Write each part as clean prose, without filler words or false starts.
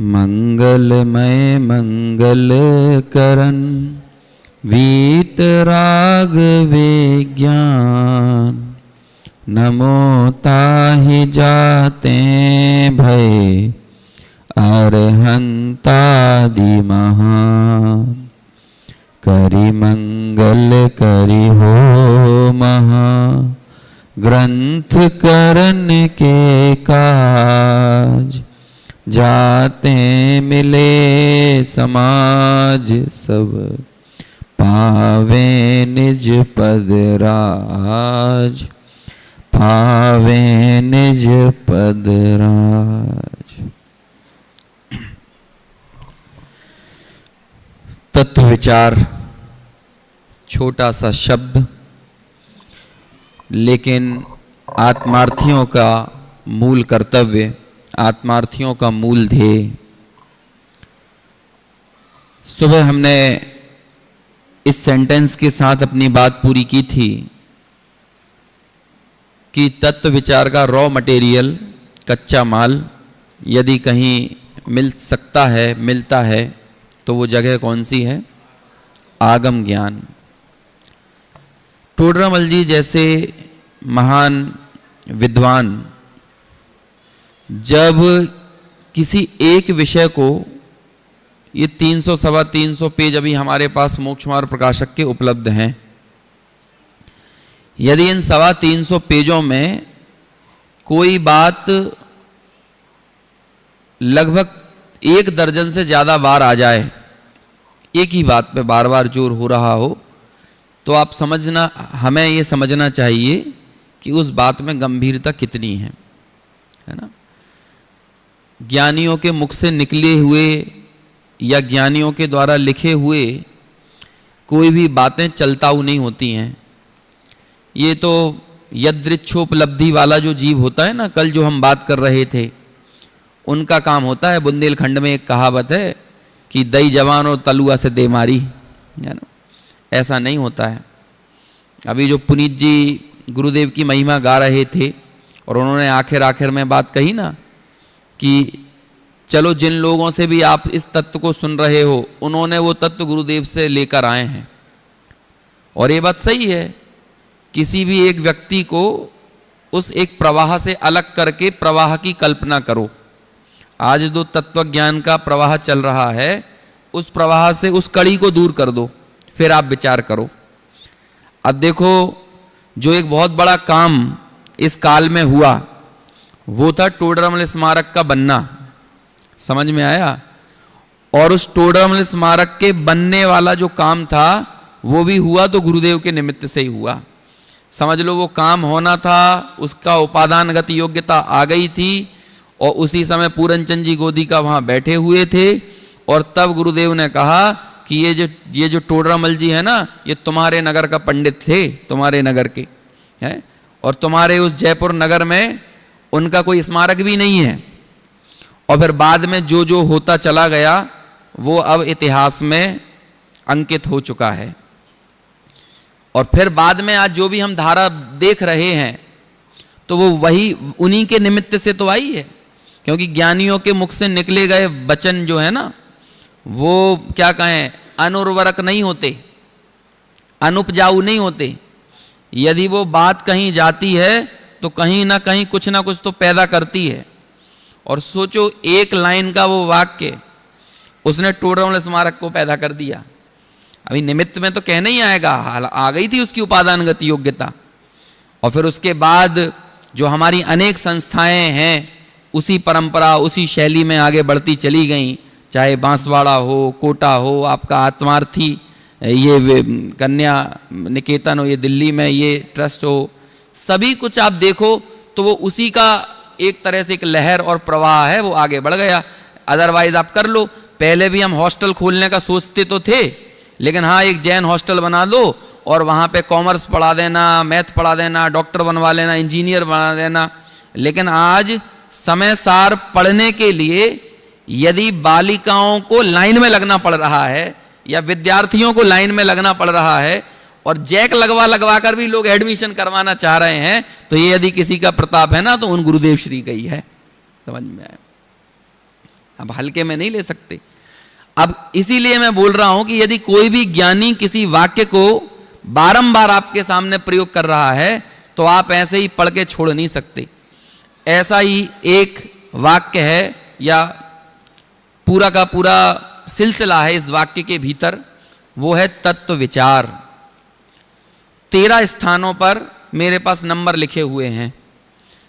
मंगलमय मंगल करन वीतराग विज्ञान, नमो ताहि जाते भय अरहंतादि महान। करि मंगल करि हो महा, ग्रंथ करन के काज, जाते मिले समाज सब, पावे निज पद राज, पावे निज पद राज। तत्व विचार छोटा सा शब्द, लेकिन आत्मार्थियों का मूल कर्तव्य, आत्मार्थियों का मूल ध्येय। सुबह हमने इस सेंटेंस के साथ अपनी बात पूरी की थी कि तत्व विचार का रॉ मटेरियल, कच्चा माल यदि कहीं मिल सकता है, मिलता है, तो वो जगह कौन सी है? आगम ज्ञान। टोडरमल जी जैसे महान विद्वान जब किसी एक विषय को, ये 300 सवा 300 पेज अभी हमारे पास मोक्ष मार्ग प्रकाशक के उपलब्ध हैं, यदि इन 325 पेजों में कोई बात लगभग 1 दर्जन से ज्यादा बार आ जाए, एक ही बात पे बार बार जोर हो रहा हो, तो आप समझना, हमें ये समझना चाहिए कि उस बात में गंभीरता कितनी है ना। ज्ञानियों के मुख से निकले हुए या ज्ञानियों के द्वारा लिखे हुए कोई भी बातें चलताऊ नहीं होती हैं। ये तो यदृच्छोपलब्धि वाला जो जीव होता है ना, कल जो हम बात कर रहे थे, उनका काम होता है। बुंदेलखंड में एक कहावत है कि दई जवान और तलुआ से दे मारी, है ना। ऐसा नहीं होता है। अभी जो पुनीत जी गुरुदेव की महिमा गा रहे थे और उन्होंने आखिर में बात कही ना कि चलो जिन लोगों से भी आप इस तत्व को सुन रहे हो, उन्होंने वो तत्व गुरुदेव से लेकर आए हैं। और ये बात सही है, किसी भी एक व्यक्ति को उस एक प्रवाह से अलग करके प्रवाह की कल्पना करो। आज जो तत्व ज्ञान का प्रवाह चल रहा है, उस प्रवाह से उस कड़ी को दूर कर दो, फिर आप विचार करो। अब देखो, जो एक बहुत बड़ा काम इस काल में हुआ वो था टोडरमल स्मारक का बनना। समझ में आया? और उस टोडरमल स्मारक के बनने वाला जो काम था वो भी हुआ तो गुरुदेव के निमित्त से ही हुआ। समझ लो वो काम होना था, उसका उपादानगत योग्यता आ गई थी और उसी समय पूरनचंद जी गोदी का वहां बैठे हुए थे। और तब गुरुदेव ने कहा कि ये जो टोडरमल जी है ना, ये तुम्हारे नगर का पंडित थे, तुम्हारे नगर के हैं, और तुम्हारे उस जयपुर नगर में उनका कोई स्मारक भी नहीं है। और फिर बाद में जो जो होता चला गया वो अब इतिहास में अंकित हो चुका है। और फिर बाद में आज जो भी हम धारा देख रहे हैं तो वो वही उन्हीं के निमित्त से तो आई है, क्योंकि ज्ञानियों के मुख से निकले गए वचन जो है ना, वो क्या कहें, अनुर्वरक नहीं होते, अनुपजाऊ नहीं होते। यदि वो बात कहीं जाती है तो कहीं ना कहीं कुछ ना कुछ तो पैदा करती है। और सोचो, एक लाइन का वो वाक्य उसने टोडरमल स्मारक को पैदा कर दिया। अभी निमित्त में तो कहना ही आएगा, आ गई थी उसकी उपादानगत योग्यता। और फिर उसके बाद जो हमारी अनेक संस्थाएं हैं उसी परंपरा, उसी शैली में आगे बढ़ती चली गई, चाहे बांसवाड़ा हो, कोटा हो, आपका आत्मार्थी, ये कन्या निकेतन हो, ये दिल्ली में ये ट्रस्ट हो, सभी कुछ आप देखो तो वो उसी का एक तरह से एक लहर और प्रवाह है, वो आगे बढ़ गया। अदरवाइज आप कर लो, पहले भी हम हॉस्टल खोलने का सोचते तो थे, लेकिन हाँ एक जैन हॉस्टल बना दो और वहाँ पे कॉमर्स पढ़ा देना, मैथ पढ़ा देना, डॉक्टर बनवा लेना, इंजीनियर बना देना। लेकिन आज समय सार पढ़ने के लिए यदि बालिकाओं को लाइन में लगना पड़ रहा है या विद्यार्थियों को लाइन में लगना पड़ रहा है और जैक लगवा कर भी लोग एडमिशन करवाना चाह रहे हैं, तो ये यदि किसी का प्रताप है ना, तो उन गुरुदेव श्री का ही है। समझ में आया? अब हल्के में नहीं ले सकते। अब इसीलिए मैं बोल रहा हूं कि यदि कोई भी ज्ञानी किसी वाक्य को बारंबार आपके सामने प्रयोग कर रहा है तो आप ऐसे ही पढ़ के छोड़ नहीं सकते। ऐसा ही एक वाक्य है या पूरा का पूरा सिलसिला है इस वाक्य के भीतर, वो है तत्व विचार। 13 स्थानों पर मेरे पास नंबर लिखे हुए हैं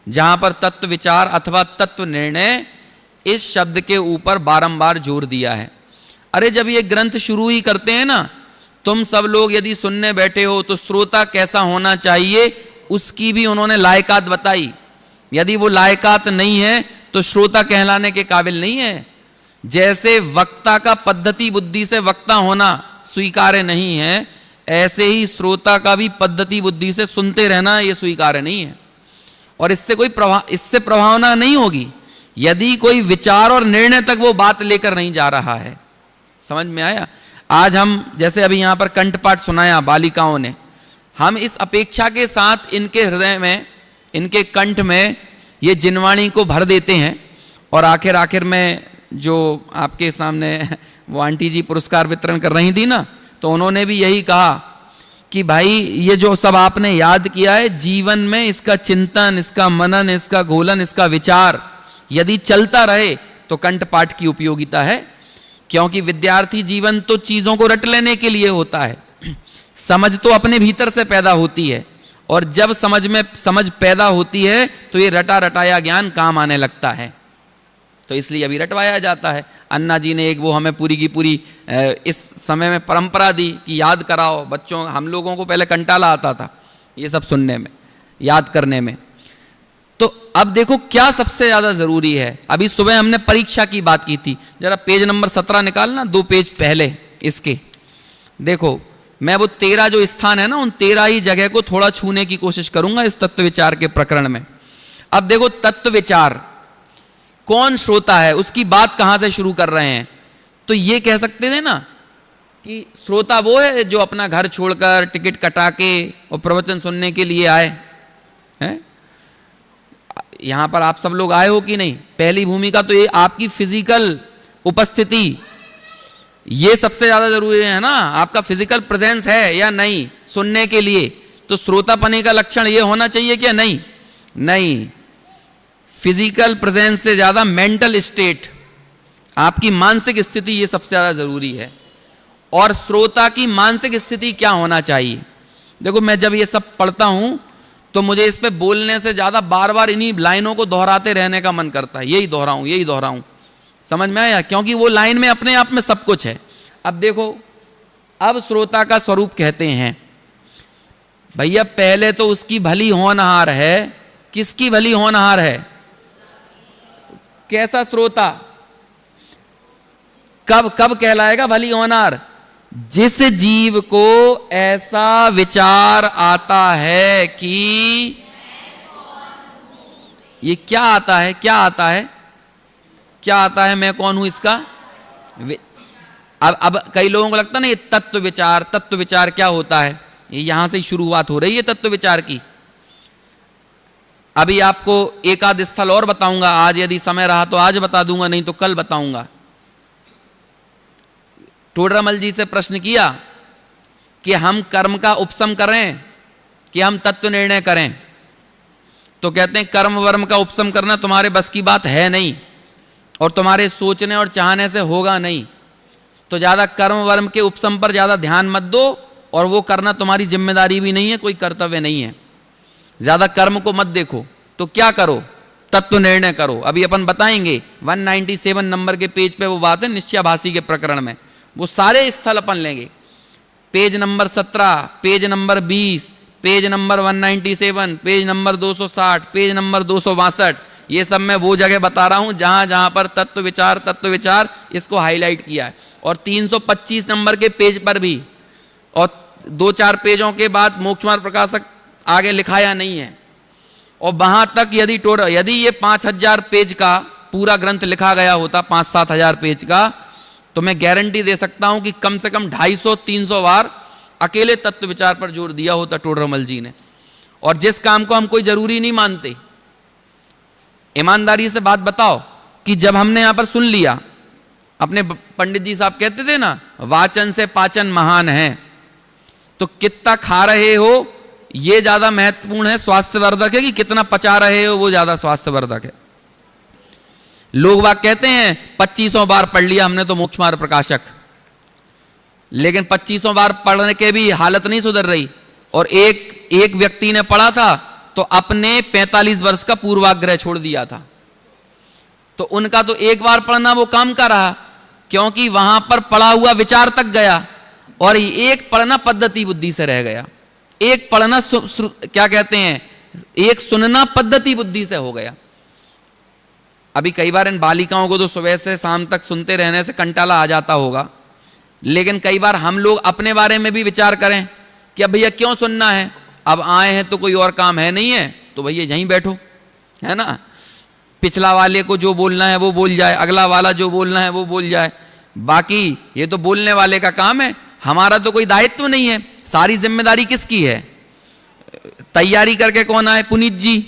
जहां पर तत्व विचार अथवा तत्व निर्णय इस शब्द के ऊपर बारंबार जोर दिया है। अरे जब ये ग्रंथ शुरू ही करते हैं ना, तुम सब लोग यदि सुनने बैठे हो तो श्रोता कैसा होना चाहिए उसकी भी उन्होंने लायकात बताई। यदि वो लायकात नहीं है तो श्रोता कहलाने के काबिल नहीं है। जैसे वक्ता का पद्धति बुद्धि से वक्ता होना स्वीकार्य नहीं है, ऐसे ही श्रोता का भी पद्धति बुद्धि से सुनते रहना ये स्वीकार्य नहीं है। और इससे प्रभावना नहीं होगी यदि कोई विचार और निर्णय तक वो बात लेकर नहीं जा रहा है। समझ में आया? आज हम जैसे अभी यहां पर कंठपाठ सुनाया बालिकाओं ने, हम इस अपेक्षा के साथ इनके हृदय में, इनके कंठ में ये जिनवाणी को भर देते हैं और आखिर में जो आपके सामने वो आंटी जी पुरस्कार वितरण कर रही थी ना, तो उन्होंने भी यही कहा कि भाई ये जो सब आपने याद किया है जीवन में इसका चिंतन, इसका मनन, इसका घोलन, इसका विचार यदि चलता रहे तो कंठपाठ की उपयोगिता है। क्योंकि विद्यार्थी जीवन तो चीजों को रट लेने के लिए होता है, समझ तो अपने भीतर से पैदा होती है और जब समझ पैदा होती है तो ये रटा रटाया ज्ञान काम आने लगता है। तो इसलिए अभी रटवाया जाता है। अन्ना जी ने एक वो हमें पूरी की पूरी इस समय में परंपरा दी कि याद कराओ बच्चों। हम लोगों को पहले कंटाला आता था ये सब सुनने में, याद करने में। तो अब देखो क्या सबसे ज्यादा जरूरी है। अभी सुबह हमने परीक्षा की बात की थी, जरा पेज नंबर 17 निकालना, 2 पेज पहले इसके। देखो मैं वो 13 जो स्थान है ना, उन 13 ही जगह को थोड़ा छूने की कोशिश करूंगा इस तत्व विचार के प्रकरण में। अब देखो तत्व विचार कौन श्रोता है, उसकी बात कहां से शुरू कर रहे हैं। तो ये कह सकते थे ना कि श्रोता वो है जो अपना घर छोड़कर टिकट कटा के और प्रवचन सुनने के लिए आए हैं। यहां पर आप सब लोग आए हो कि नहीं? पहली भूमिका तो ये आपकी फिजिकल उपस्थिति, ये सबसे ज्यादा जरूरी है ना। आपका फिजिकल प्रेजेंस है या नहीं सुनने के लिए, तो श्रोतापने का लक्षण ये होना चाहिए क्या? नहीं, नहीं। फिजिकल प्रेजेंस से ज्यादा मेंटल स्टेट, आपकी मानसिक स्थिति, ये सबसे ज्यादा जरूरी है। और श्रोता की मानसिक स्थिति क्या होना चाहिए? देखो मैं जब ये सब पढ़ता हूं तो मुझे इस पे बोलने से ज्यादा बार बार इन्हीं लाइनों को दोहराते रहने का मन करता है। यही दोहराऊं। समझ में आया? क्योंकि वो लाइन में अपने आप में सब कुछ है। अब देखो, अब श्रोता का स्वरूप कहते हैं भैया पहले तो उसकी भली होनहार है। किसकी भली होनहार है? कैसा श्रोता कब कहलाएगा भली होनहार? जिस जीव को ऐसा विचार आता है कि ये क्या आता है, मैं कौन हूं इसका। अब कई लोगों को लगता ना ये तत्व विचार क्या होता है, ये यहां से शुरुआत हो रही है तत्व विचार की। अभी आपको एक आध स्थल और बताऊंगा, आज यदि समय रहा तो आज बता दूंगा, नहीं तो कल बताऊंगा। टोडरमल जी से प्रश्न किया कि हम कर्म का उपशम करें कि हम तत्व निर्णय करें, तो कहते हैं कर्म वर्म का उपशम करना तुम्हारे बस की बात है नहीं और तुम्हारे सोचने और चाहने से होगा नहीं। तो ज्यादा कर्म वर्म के उपशम पर ज्यादा ध्यान मत दो, और वो करना तुम्हारी जिम्मेदारी भी नहीं है, कोई कर्तव्य नहीं है। ज्यादा कर्म को मत देखो, तो क्या करो? तत्व निर्णय करो। अभी अपन बताएंगे 197 नंबर के पेज पे वो बात है निश्चयाभासी के प्रकरण में, वो सारे स्थल अपन लेंगे। Page number 17, page number 20, page number 197, page number 260, page number 262, ये सब मैं वो जगह बता रहा हूं जहां जहां पर तत्व विचार इसको हाईलाइट किया है। और 325 नंबर के पेज पर भी, और 2-4 पेजों के बाद मोक्षमार्ग प्रकाशक आगे लिखाया नहीं है। और वहां तक यदि ये 5000 पेज का पूरा ग्रंथ लिखा गया होता, 5-7 हजार पेज का, तो मैं गारंटी दे सकता हूं कि कम से कम 250-300 बार अकेले तत्व विचार पर जोर दिया होता टोडरमल जी ने। और जिस काम को हम कोई जरूरी नहीं मानते, ईमानदारी से बात बताओ, कि जब हमने यहां पर सुन लिया, अपने पंडित जी साहब कहते थे ना, वाचन से पाचन महान है, तो कितना खा रहे हो ये ज्यादा महत्वपूर्ण है, स्वास्थ्यवर्धक है, कि कितना पचा रहे हो वो ज्यादा स्वास्थ्यवर्धक है। लोग बाग कहते हैं 2500 बार पढ़ लिया हमने तो मोक्ष मार्ग प्रकाशक, लेकिन 2500 बार पढ़ने के भी हालत नहीं सुधर रही। और एक व्यक्ति ने पढ़ा था तो अपने 45 वर्ष का पूर्वाग्रह छोड़ दिया था, तो उनका तो एक बार पढ़ना वो काम का रहा, क्योंकि वहां पर पढ़ा हुआ विचार तक गया, और एक पढ़ना पद्धति बुद्धि से रह गया, एक पढ़ना क्या कहते हैं, एक सुनना पद्धति बुद्धि से हो गया। अभी कई बार इन बालिकाओं को तो सुबह से शाम तक सुनते रहने से कंटाला आ जाता होगा, लेकिन कई बार हम लोग अपने बारे में भी विचार करें कि अब भैया क्यों सुनना है, अब आए हैं तो कोई और काम है नहीं है, तो भैया यहीं बैठो, है ना। पिछला वाले को जो बोलना है वो बोल जाए, अगला वाला जो बोलना है वो बोल जाए, बाकी ये तो बोलने वाले का काम है, हमारा तो कोई दायित्व नहीं है। सारी जिम्मेदारी किसकी है? तैयारी करके कौन आए? पुनीत जी।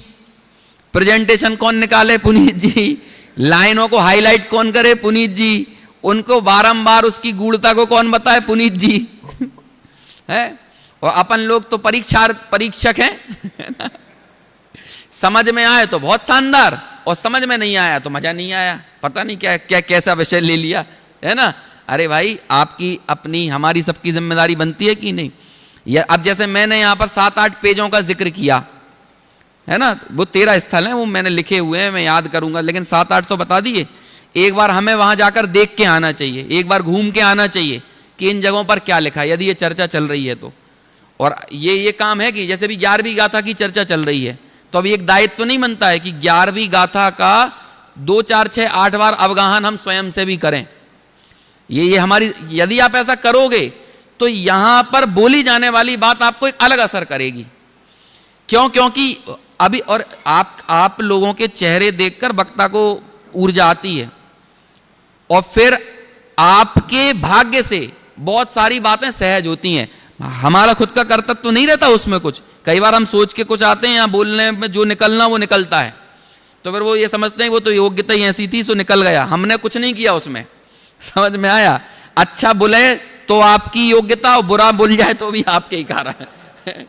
प्रेजेंटेशन कौन निकाले? पुनीत जी। लाइनों को हाईलाइट कौन करे? पुनीत जी। उनको बारंबार उसकी गूढ़ता को कौन बताए? पुनीत जी। है, और अपन लोग तो परीक्षक हैं। समझ में आए तो बहुत शानदार, और समझ में नहीं आया तो मजा नहीं आया, पता नहीं क्या क्या कैसा विषय ले लिया, है ना। अरे भाई, आपकी अपनी हमारी सबकी जिम्मेदारी बनती है कि नहीं? या अब जैसे मैंने यहां पर 7-8 पेजों का जिक्र किया, है ना, वो 13 स्थल हैं, वो मैंने लिखे हुए हैं, मैं याद करूंगा, लेकिन 7-8 तो बता दिए। एक बार हमें वहां जाकर देख के आना चाहिए, एक बार घूम के आना चाहिए कि इन जगहों पर क्या लिखा है, यदि ये चर्चा चल रही है तो। और ये काम है कि जैसे भी 11वीं गाथा की चर्चा चल रही है, तो अभी एक दायित्व तो नहीं बनता है कि 11वीं गाथा का 2, 4, 6, 8 बार अवगाहन हम स्वयं से भी करें। ये हमारी, यदि आप ऐसा करोगे तो यहां पर बोली जाने वाली बात आपको एक अलग असर करेगी। क्यों? क्योंकि अभी, और आप लोगों के चेहरे देखकर वक्ता को ऊर्जा आती है, और फिर आपके भाग्य से बहुत सारी बातें सहज होती हैं। हमारा खुद का कर्तव्य तो नहीं रहता उसमें कुछ, कई बार हम सोच के कुछ आते हैं, या बोलने में जो निकलना वो निकलता है, तो फिर वो ये समझते हैं वो तो योग्यता ही ऐसी थी तो निकल गया, हमने कुछ नहीं किया उसमें। समझ में आया? अच्छा बोले तो आपकी योग्यता, और बुरा बोल जाए तो भी आपके ही कारण है।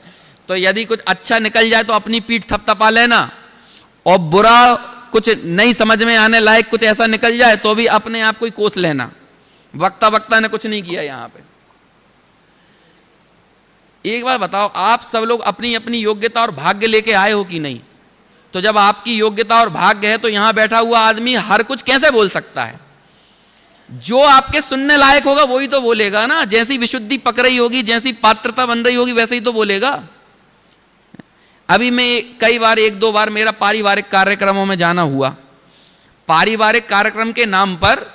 तो यदि कुछ अच्छा निकल जाए तो अपनी पीठ थपथपा लेना, और बुरा कुछ नहीं समझ में आने लायक कुछ ऐसा निकल जाए तो भी अपने आप को ही कोस लेना। वक्ता ने कुछ नहीं किया यहां पे। एक बार बताओ, आप सब लोग अपनी अपनी योग्यता और भाग्य लेके आए हो कि नहीं? तो जब आपकी योग्यता और भाग्य है तो यहां बैठा हुआ आदमी हर कुछ कैसे बोल सकता है? जो आपके सुनने लायक होगा वही तो बोलेगा ना। जैसी विशुद्धि पक रही होगी, जैसी पात्रता बन रही होगी, वैसे ही तो बोलेगा। अभी मैं कई बार, 1-2 बार मेरा पारिवारिक कार्यक्रमों में जाना हुआ, पारिवारिक कार्यक्रम के नाम पर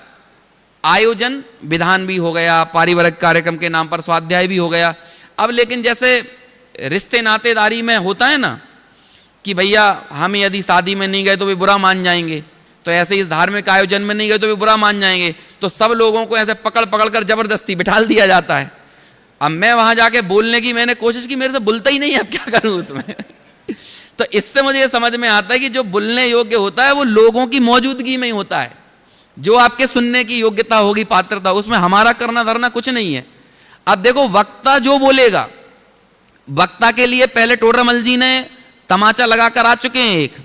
आयोजन विधान भी हो गया, पारिवारिक कार्यक्रम के नाम पर स्वाध्याय भी हो गया। अब लेकिन जैसे रिश्ते नातेदारी में होता है ना कि भैया हम यदि शादी में नहीं गए तो वे बुरा मान जाएंगे, तो ऐसे इस धार्मिक आयोजन में नहीं गए तो वे बुरा मान जाएंगे, तो सब लोगों को ऐसे पकड़ पकड़ कर जबरदस्ती बिठाल दिया जाता है। अब मैं वहां जाके बोलने की मैंने कोशिश की, मेरे से बोलता ही नहीं है, अब क्या करूं उसमें। तो इससे मुझे ये समझ में आता है कि जो बोलने योग्य होता है वो लोगों की मौजूदगी में ही होता है। जो आपके सुनने की योग्यता होगी, पात्रता, उसमें हमारा करना धरना कुछ नहीं है। अब देखो, वक्ता जो बोलेगा, वक्ता के लिए पहले टोडरमल जी ने तमाचा लगाकर आ चुके हैं एक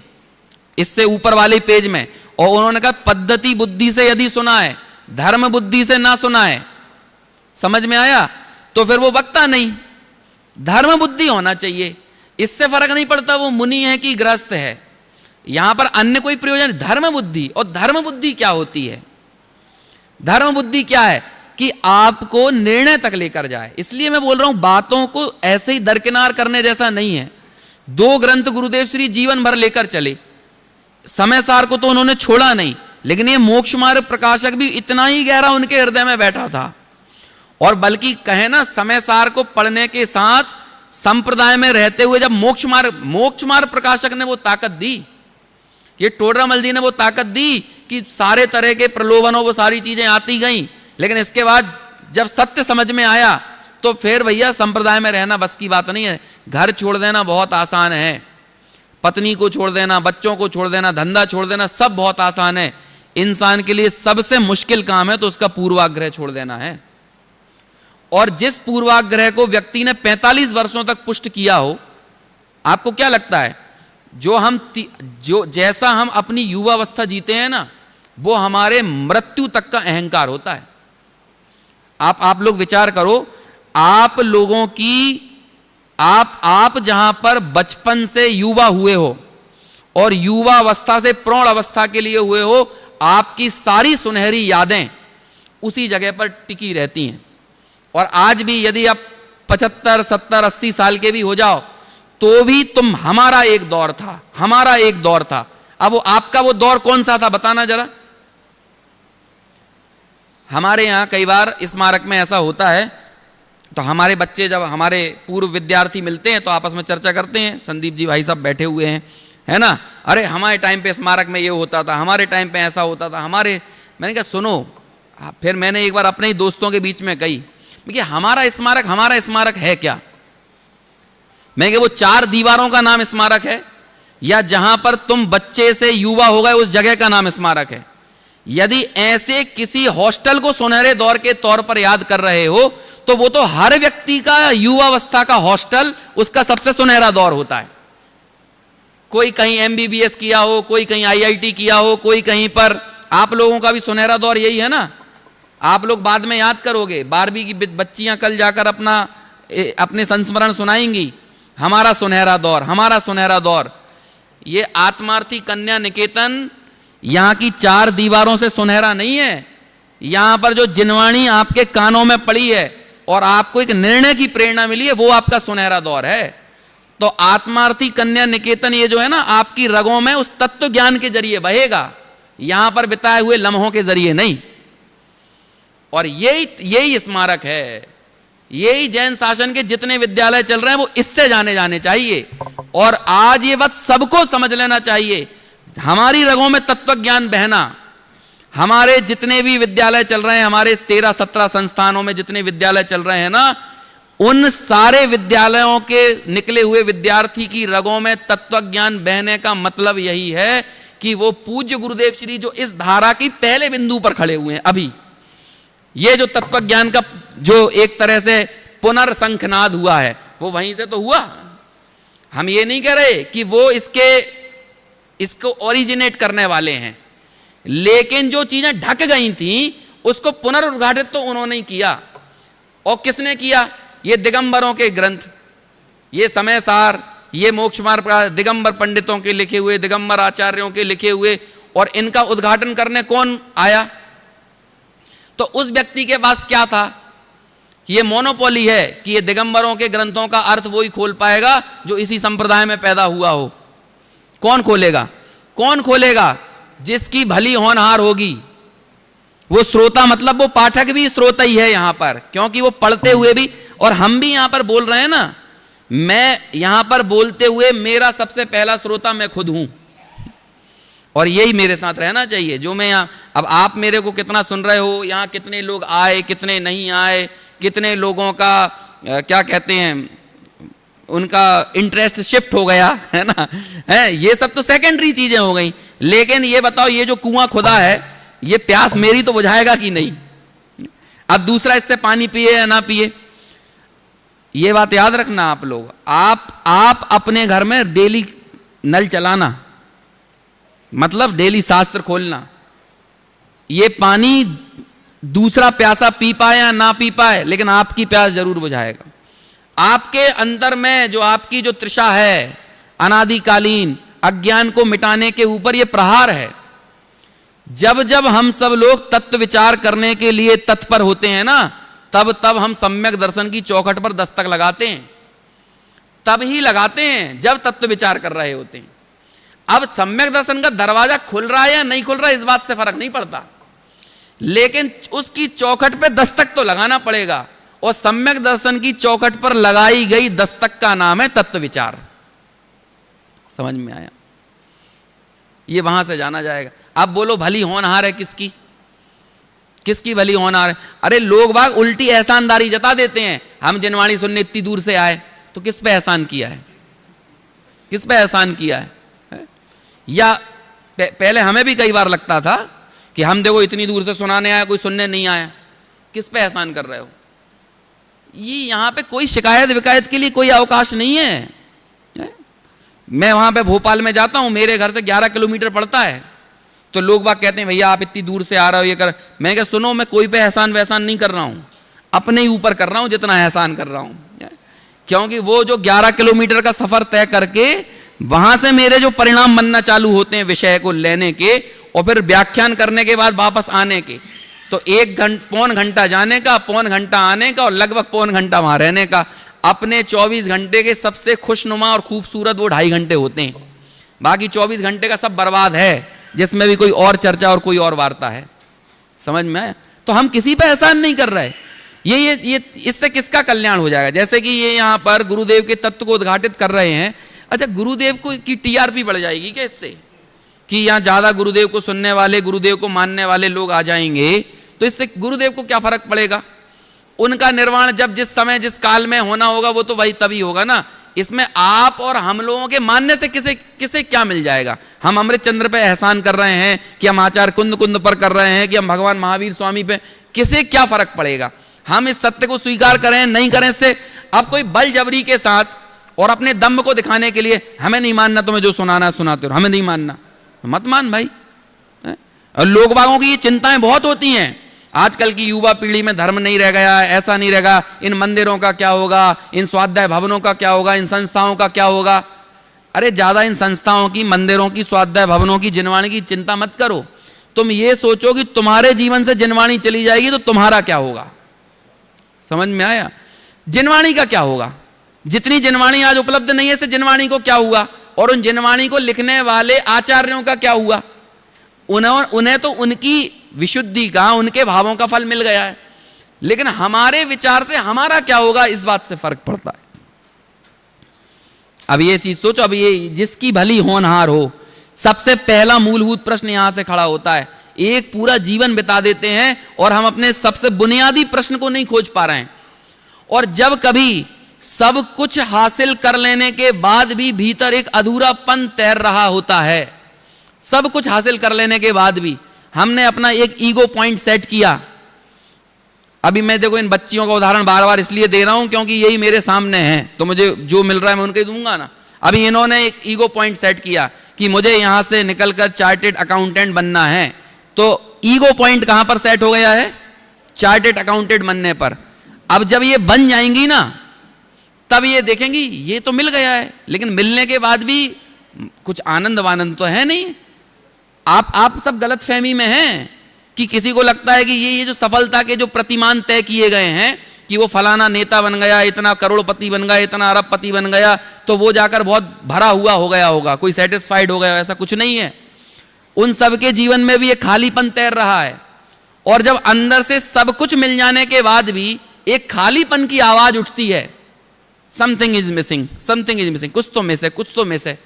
इससे ऊपर वाले पेज में, और उन्होंने कहा पद्धति बुद्धि से यदि सुना है, धर्म बुद्धि से ना सुना है। समझ में आया? तो फिर वो वक्ता नहीं, धर्म बुद्धि होना चाहिए। इससे फर्क नहीं पड़ता वो मुनि है कि गृहस्थ है, यहां पर अन्य कोई प्रयोजन। धर्म बुद्धि, और धर्म बुद्धि क्या होती है? धर्म बुद्धि क्या है कि आपको निर्णय तक लेकर जाए। इसलिए मैं बोल रहा हूं, बातों को ऐसे ही दरकिनार करने जैसा नहीं है। 2 ग्रंथ गुरुदेव श्री जीवन भर लेकर चले, समय सार को तो उन्होंने छोड़ा नहीं, लेकिन ये मोक्ष मार्ग प्रकाशक भी इतना ही गहरा उनके हृदय में बैठा था। और बल्कि कहे ना, समय सार को पढ़ने के साथ संप्रदाय में रहते हुए जब मोक्ष मार्ग प्रकाशक ने वो ताकत दी, ये टोडरमल जी ने वो ताकत दी कि सारे तरह के प्रलोभनों, वो सारी चीजें आती गईं, लेकिन इसके बाद जब सत्य समझ में आया तो फिर भैया संप्रदाय में रहना बस की बात नहीं है। घर छोड़ देना बहुत आसान है, पत्नी को छोड़ देना, बच्चों को छोड़ देना, धंधा छोड़ देना, सब बहुत आसान है। इंसान के लिए सबसे मुश्किल काम है तो उसका पूर्वाग्रह छोड़ देना है। और जिस पूर्वाग्रह को व्यक्ति ने 45 वर्षों तक पुष्ट किया हो, आपको क्या लगता है जो जैसा हम अपनी युवावस्था जीते हैं ना, वो हमारे मृत्यु तक का अहंकार होता है। आप लोग विचार करो, आप लोगों की आप जहां पर बचपन से युवा हुए हो और युवावस्था से प्रौढ़ अवस्था के लिए हुए हो, आपकी सारी सुनहरी यादें उसी जगह पर टिकी रहती हैं। और आज भी यदि आप 75, 70, 80 साल के भी हो जाओ तो भी तुम हमारा एक दौर था, हमारा एक दौर था। अब वो आपका वो दौर कौन सा था बताना जरा। हमारे यहां कई बार स्मारक में ऐसा होता है, तो हमारे बच्चे जब हमारे पूर्व विद्यार्थी मिलते हैं तो आपस में चर्चा करते हैं। संदीप जी भाई साहब बैठे हुए हैं, है ना, अरे हमारे टाइम पे स्मारक में ये होता था, हमारे टाइम पे ऐसा होता था, मैंने कहा सुनो, फिर मैंने एक बार अपने ही दोस्तों के बीच में कही कि हमारा स्मारक है क्या? मैं कि वो 4 दीवारों का नाम स्मारक है, या जहां पर तुम बच्चे से युवा हो गए उस जगह का नाम स्मारक है? यदि ऐसे किसी हॉस्टल को सुनहरे दौर के तौर पर याद कर रहे हो तो वो तो हर व्यक्ति का युवावस्था का हॉस्टल उसका सबसे सुनहरा दौर होता है। कोई कहीं MBBS किया हो, कोई कहीं IIT किया हो, कोई कहीं पर, आप लोगों का भी सुनहरा दौर यही है ना। आप लोग बाद में याद करोगे, 12वीं की बच्चियां कल जाकर अपने संस्मरण सुनाएंगी, हमारा सुनहरा दौर, हमारा सुनहरा दौर। ये आत्मार्थी कन्या निकेतन यहां की 4 दीवारों से सुनहरा नहीं है। यहां पर जो जिनवाणी आपके कानों में पड़ी है और आपको एक निर्णय की प्रेरणा मिली है, वो आपका सुनहरा दौर है। तो आत्मार्थी कन्या निकेतन ये जो है ना, आपकी रगों में उस तत्व ज्ञान के जरिए बहेगा, यहां पर बिताए हुए लम्हों के जरिए नहीं। और यही स्मारक है, यही जैन शासन के जितने विद्यालय चल रहे हैं वो इससे जाने चाहिए। और आज ये बात सबको समझ लेना चाहिए, हमारी रगों में तत्व ज्ञान बहना, हमारे जितने भी विद्यालय चल रहे हैं, हमारे 13-17 संस्थानों में जितने विद्यालय चल रहे हैं ना, उन सारे विद्यालयों के निकले हुए विद्यार्थी की रगों में तत्व ज्ञान बहने का मतलब यही है कि वो पूज्य गुरुदेव श्री जो इस धारा की पहले बिंदु पर खड़े हुए हैं, अभी ये जो तत्व ज्ञान का जो एक तरह से पुनर्शंखनाद हुआ है वो वहीं से तो हुआ। हम ये नहीं कह रहे कि वो इसको ओरिजिनेट करने वाले हैं, लेकिन जो चीजें ढक गई थी उसको पुनरुद्घाटित तो उन्होंने ही किया। और किसने किया? ये दिगंबरों के ग्रंथ, ये समय सार, ये मोक्ष मार्ग, दिगंबर पंडितों के लिखे हुए, दिगंबर आचार्यों के लिखे हुए, और इनका उद्घाटन करने कौन आया? तो उस व्यक्ति के पास क्या था कि ये मोनोपोली है कि ये दिगंबरों के ग्रंथों का अर्थ वही खोल पाएगा जो इसी संप्रदाय में पैदा हुआ हो। कौन खोलेगा? कौन खोलेगा? जिसकी भली होनहार होगी वो श्रोता, मतलब वो पाठक भी श्रोता ही है यहां पर, क्योंकि वो पढ़ते हुए भी, और हम भी यहां पर बोल रहे हैं ना, मैं यहां पर बोलते हुए मेरा सबसे पहला श्रोता मैं खुद हूं, और यही मेरे साथ रहना चाहिए जो मैं यहां। अब आप मेरे को कितना सुन रहे हो, यहां कितने लोग आए, कितने नहीं आए, कितने लोगों का क्या कहते हैं, उनका इंटरेस्ट शिफ्ट हो गया है ना, है, ये सब तो सेकेंडरी चीजें हो गई। लेकिन ये बताओ, ये जो कुआं खुदा है, ये प्यास मेरी तो बुझाएगा कि नहीं? अब दूसरा इससे पानी पिए या ना पिए, ये बात याद रखना आप लोग। आप अपने घर में डेली नल चलाना, मतलब डेली शास्त्र खोलना, ये पानी दूसरा प्यासा पी पाए या ना पी पाए, लेकिन आपकी प्यास जरूर बुझाएगा। आपके अंदर में जो आपकी जो तृषा है, अनादिकालीन अज्ञान को मिटाने के ऊपर ये प्रहार है। जब जब हम सब लोग तत्व विचार करने के लिए तत्पर होते हैं ना, तब हम सम्यक दर्शन की चौखट पर दस्तक लगाते हैं। तब ही लगाते हैं जब तत्व विचार कर रहे होते हैं। अब सम्यक दर्शन का दरवाजा खुल रहा है या नहीं खुल रहा है, इस बात से फर्क नहीं पड़ता, लेकिन उसकी चौखट पे दस्तक तो लगाना पड़ेगा। और सम्यक दर्शन की चौखट पर लगाई गई दस्तक का नाम है तत्व विचार। समझ में आया? ये वहां से जाना जाएगा। अब बोलो भली होनहार है किसकी? किसकी भली होनहार है? अरे लोग बाग उल्टी एहसानदारी जता देते हैं, हम जिनवाणी सुनने इतनी दूर से आए, तो किस पे एहसान किया है? किस पे एहसान किया है? या पहले हमें भी कई बार लगता था कि हम देखो इतनी दूर से सुनाने आया, कोई सुनने नहीं आया। किस पे एहसान कर रहे हो? ये यहाँ पे कोई शिकायत विकायत के लिए कोई अवकाश नहीं है। मैं वहाँ पे भोपाल में जाता हूँ, मेरे घर से 11 किलोमीटर पड़ता है, तो लोग बाग कहते हैं भैया आप इतनी दूर से आ रहे हो, ये कर। मैं क्या, सुनो, मैं कोई पे एहसान वहसान नहीं कर रहा हूँ, अपने ही ऊपर कर रहा हूँ जितना एहसान कर रहा हूँ। क्योंकि वो जो 11 किलोमीटर का सफर तय करके वहां से मेरे जो परिणाम बनना चालू होते हैं विषय को लेने के, और फिर व्याख्यान करने के बाद वापस आने के, तो पौन घंटा जाने का, पौन घंटा आने का, और लगभग पौन घंटा वहां रहने का। अपने 24 घंटे के सबसे खुशनुमा और खूबसूरत वो 2.5 घंटे होते हैं। बाकी 24 घंटे का सब बर्बाद है, जिसमें भी कोई और चर्चा और कोई और वार्ता है। समझ में आया? तो हम किसी पे एहसान नहीं कर रहे। ये इससे किसका कल्याण हो जाएगा? जैसे कि ये यहाँ पर गुरुदेव के तत्व को उद्घाटित कर रहे हैं। अच्छा, गुरुदेव को की टीआरपी बढ़ जाएगी क्या इससे? कि यहाँ ज्यादा गुरुदेव को सुनने वाले, गुरुदेव को मानने वाले लोग आ जाएंगे, तो इससे गुरुदेव को क्या फर्क पड़ेगा? उनका निर्वाण जब जिस समय जिस काल में होना होगा वो तो वही तभी होगा ना। इसमें आप और हम लोगों के मानने से किसे क्या मिल जाएगा? हम अमृत चंद्र पे एहसान कर रहे हैं कि हम आचार्य कुंद पर कर रहे हैं कि हम भगवान महावीर स्वामी पे, किसे क्या फर्क पड़ेगा? हम इस सत्य को स्वीकार करें नहीं करें से अब कोई बल जबरी के साथ और अपने दम को दिखाने के लिए हमें नहीं मानना, तुम्हें जो सुनाना सुनाते हो, हमें नहीं मानना, मत मान भाई। और लोग बागों की ये चिंताएं बहुत होती हैं। आजकल की युवा पीढ़ी में धर्म नहीं रह गया, ऐसा नहीं रहेगा, इन मंदिरों का क्या होगा, इन स्वाध्याय भवनों का क्या होगा, इन संस्थाओं का क्या होगा। अरे ज्यादा इन संस्थाओं की, मंदिरों की, स्वाध्याय भवनों की, जिनवाणी की चिंता मत करो। तुम ये सोचो कि तुम्हारे जीवन से जिनवाणी चली जाएगी तो तुम्हारा क्या होगा। समझ में आया? जिनवाणी का क्या होगा? जितनी जिनवाणी आज उपलब्ध नहीं है, से जिनवाणी को क्या हुआ? और उन जिनवाणी को लिखने वाले आचार्यों का क्या हुआ? उन्हें तो उनकी विशुद्धि का, उनके भावों का फल मिल गया है, लेकिन हमारे विचार से हमारा क्या होगा, इस बात से फर्क पड़ता है। अब ये चीज सोचो, अब ये जिसकी भली होनहार हो, सबसे पहला मूलभूत प्रश्न यहां से खड़ा होता है। एक पूरा जीवन बिता देते हैं और हम अपने सबसे बुनियादी प्रश्न को नहीं खोज पा रहे हैं। और जब कभी सब कुछ हासिल कर लेने के बाद भी भीतर एक अधूरापन तैर रहा होता है, सब कुछ हासिल कर लेने के बाद भी हमने अपना एक ईगो पॉइंट सेट किया। अभी मैं देखो इन बच्चियों का उदाहरण बार बार इसलिए दे रहा हूं क्योंकि यही मेरे सामने हैं, तो मुझे जो मिल रहा है मैं उनके दूंगा ना। अभी इन्होंने एक ईगो पॉइंट सेट किया कि मुझे यहां से निकलकर चार्टेड अकाउंटेंट बनना है, तो ईगो पॉइंट कहां पर सेट हो गया है? चार्टेड अकाउंटेंट बनने पर। अब जब ये बन जाएंगी ना, तब ये देखेंगी ये तो मिल गया है, लेकिन मिलने के बाद भी कुछ आनंद वानंद तो है नहीं। आप सब गलत फहमी में हैं कि किसी को लगता है कि ये जो सफलता के जो प्रतिमान तय किए गए हैं कि वो फलाना नेता बन गया, इतना करोड़पति बन गया, इतना अरबपति बन गया, तो वो जाकर बहुत भरा हुआ हो गया होगा, कोई सेटिस्फाइड हो गया, ऐसा कुछ नहीं है। उन सबके जीवन में भी एक खालीपन तैर रहा है। और जब अंदर से सब कुछ मिल जाने के बाद भी एक खालीपन की आवाज उठती है, something is missing, something is missing, कुछ तो मिस है, कुछ तो मिस है।